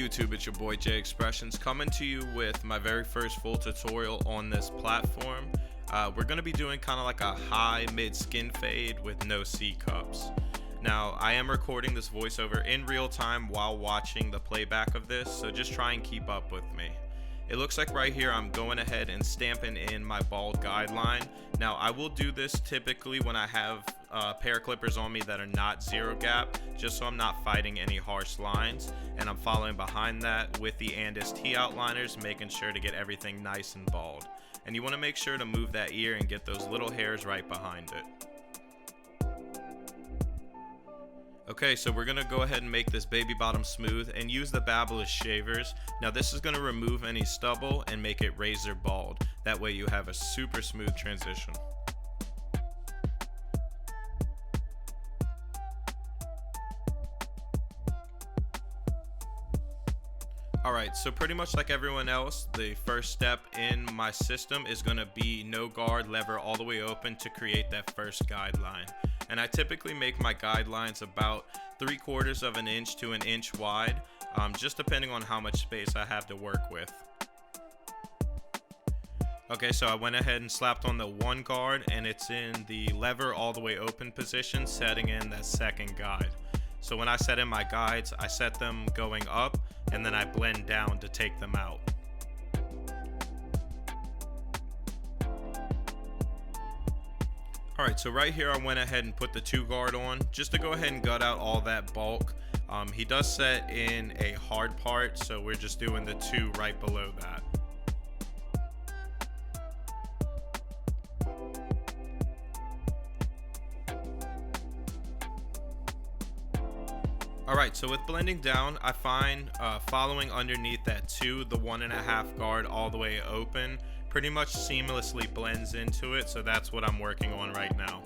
YouTube? It's your boy J Expressions coming to you with my very first full tutorial on this platform. We're going to be doing kind of like a high mid skin fade with no C cups. Now I am recording this voiceover in real time while watching the playback of this, so just try and keep up with me. It looks like right here I'm going ahead and stamping in my bald guideline. Now I will do this typically when I have a pair of clippers on me that are not zero gap, just so I'm not fighting any harsh lines, and I'm following behind that with the Andis T outliners, making sure to get everything nice and bald. And you want to make sure to move that ear and get those little hairs right behind it. Okay, so we're gonna go ahead and make this baby bottom smooth and use the Barber shavers. Now this is gonna remove any stubble and make it razor bald. That way you have a super smooth transition. Alright, so pretty much like everyone else, the first step in my system is gonna be no guard, lever all the way open to create that first guideline. And I typically make my guidelines about 3/4 of an inch to an inch wide, just depending on how much space I have to work with. Okay, so I went ahead and slapped on the one guard, and it's in the lever all the way open position, setting in that second guide. So when I set in my guides, I set them going up, and then I blend down to take them out. Alright, so right here I went ahead and put the 2 guard on just to go ahead and gut out all that bulk. He does set in a hard part, so we're just doing the 2 right below that. Alright, so with blending down, I find following underneath that 2, the 1.5 guard all the way open, pretty much seamlessly blends into it, so that's what I'm working on right now.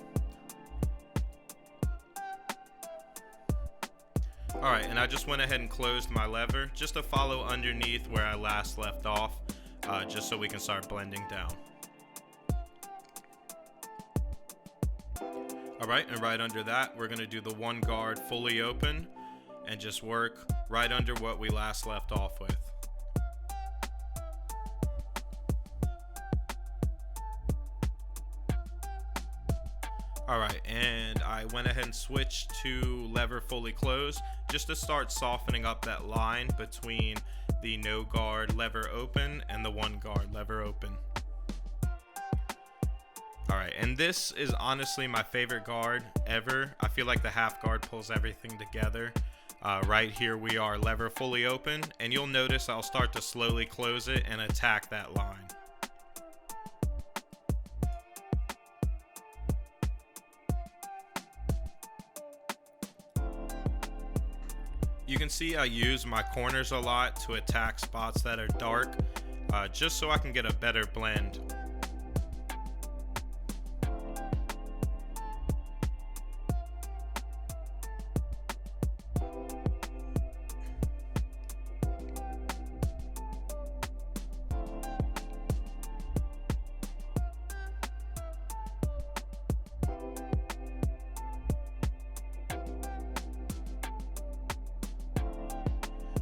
Alright, and I just went ahead and closed my lever just to follow underneath where I last left off, just so we can start blending down. Alright, and right under that, we're going to do the 1 guard fully open and just work right under what we last left off with. Alright, and I went ahead and switched to lever fully closed just to start softening up that line between the no guard lever open and the 1 guard lever open. Alright, and this is honestly my favorite guard ever. I feel like the half guard pulls everything together. Right here we are lever fully open, and you'll notice I'll start to slowly close it and attack that line. You can see I use my corners a lot to attack spots that are dark, just so I can get a better blend.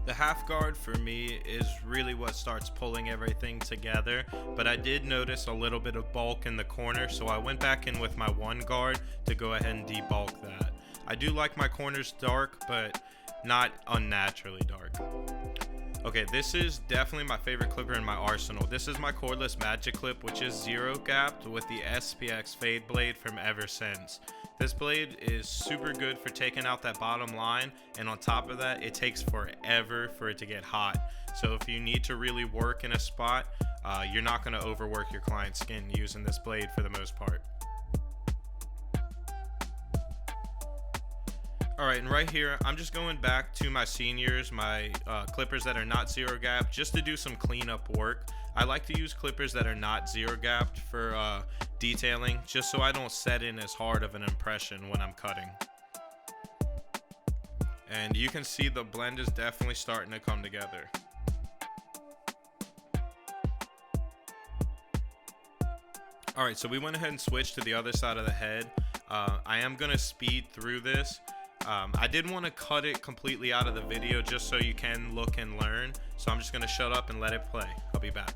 The half guard for me is really what starts pulling everything together, but I did notice a little bit of bulk in the corner, so I went back in with my 1 guard to go ahead and debulk that. I do like my corners dark, but not unnaturally dark. Okay, this is definitely my favorite clipper in my arsenal. This is my cordless magic clip, which is zero gapped with the SPX fade blade from Ever Since. This blade is super good for taking out that bottom line, and on top of that, it takes forever for it to get hot. So if you need to really work in a spot, you're not going to overwork your client's skin using this blade for the most part. Alright, and right here, I'm just going back to my seniors, my clippers that are not zero gap, just to do some cleanup work. I like to use clippers that are not zero gapped for detailing, just so I don't set in as hard of an impression when I'm cutting. And you can see the blend is definitely starting to come together. Alright, so we went ahead and switched to the other side of the head. I am going to speed through this. I did want to cut it completely out of the video just so you can look and learn, so I'm just going to shut up and let it play. I'll be back.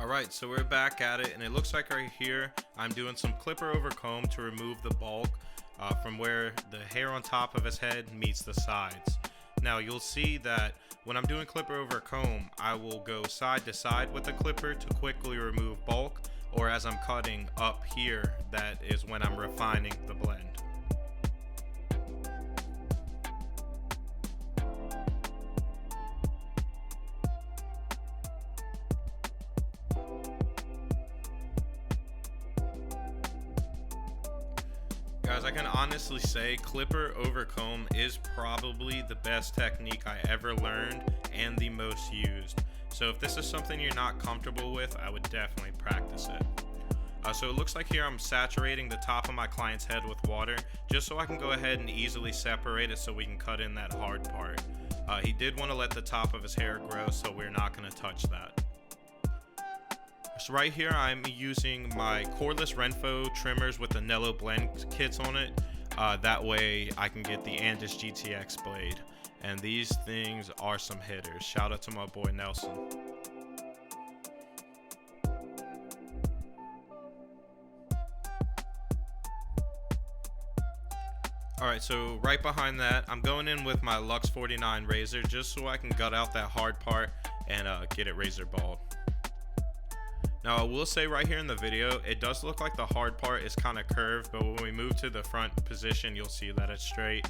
Alright, so we're back at it, and it looks like right here I'm doing some clipper over comb to remove the bulk from where the hair on top of his head meets the sides. Now you'll see that when I'm doing clipper over comb, I will go side to side with the clipper to quickly remove bulk, or as I'm cutting up here, that is when I'm refining the blend. Guys, I can honestly say clipper over comb is probably the best technique I ever learned and the most used. So if this is something you're not comfortable with, I would definitely practice it. So it looks like here I'm saturating the top of my client's head with water just so I can go ahead and easily separate it so we can cut in that hard part. He did want to let the top of his hair grow, so we're not going to touch that. So right here I'm using my cordless Renfo trimmers with the Nello blend kits on it. That way I can get the Andis GTX blade. And these things are some hitters. Shout out to my boy Nelson. Alright, so right behind that, I'm going in with my Lux 49 razor just so I can gut out that hard part and get it razor bald. Now I will say right here in the video, it does look like the hard part is kind of curved, but when we move to the front position, you'll see that it's straight.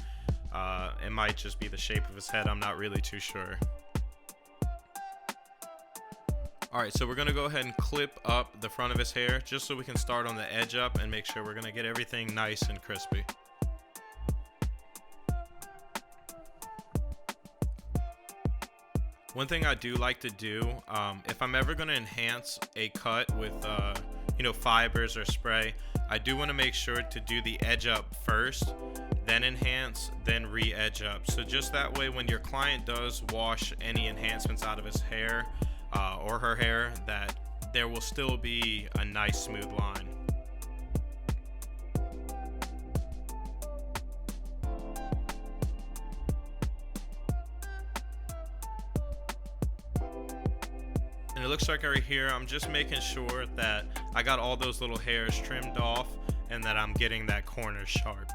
It might just be the shape of his head, I'm not really too sure. Alright, so we're going to go ahead and clip up the front of his hair just so we can start on the edge up and make sure we're going to get everything nice and crispy. One thing I do like to do, if I'm ever going to enhance a cut with fibers or spray, I do want to make sure to do the edge up first, then enhance, then re-edge up. So just that way when your client does wash any enhancements out of his hair or her hair, that there will still be a nice smooth line. And it looks like right here, I'm just making sure that I got all those little hairs trimmed off and that I'm getting that corner sharp.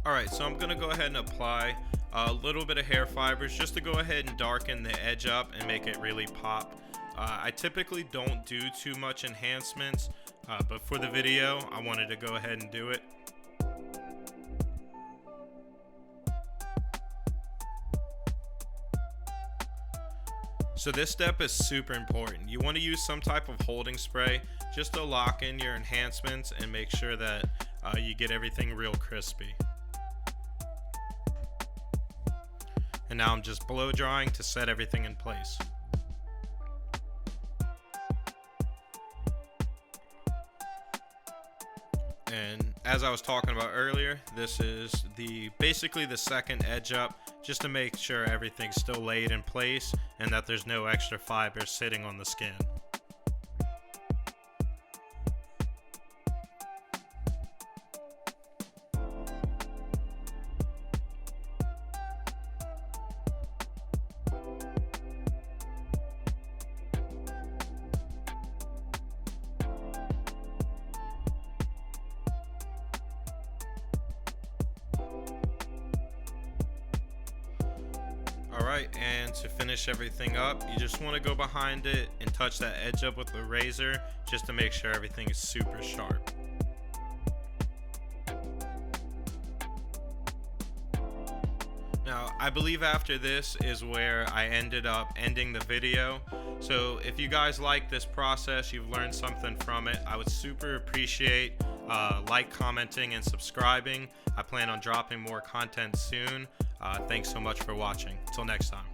Alright, so I'm going to go ahead and apply a little bit of hair fibers just to go ahead and darken the edge up and make it really pop. I typically don't do too much enhancements, but for the video, I wanted to go ahead and do it. So this step is super important. You want to use some type of holding spray just to lock in your enhancements and make sure that you get everything real crispy. And now I'm just blow drying to set everything in place. And as I was talking about earlier, this is basically the second edge up, just to make sure everything's still laid in place and that there's no extra fibers sitting on the skin. Alright, and to finish everything up, you just want to go behind it and touch that edge up with the razor just to make sure everything is super sharp. Now, I believe after this is where I ended up ending the video. So if you guys like this process, you've learned something from it, I would super appreciate commenting, and subscribing. I plan on dropping more content soon. Thanks so much for watching. Until next time.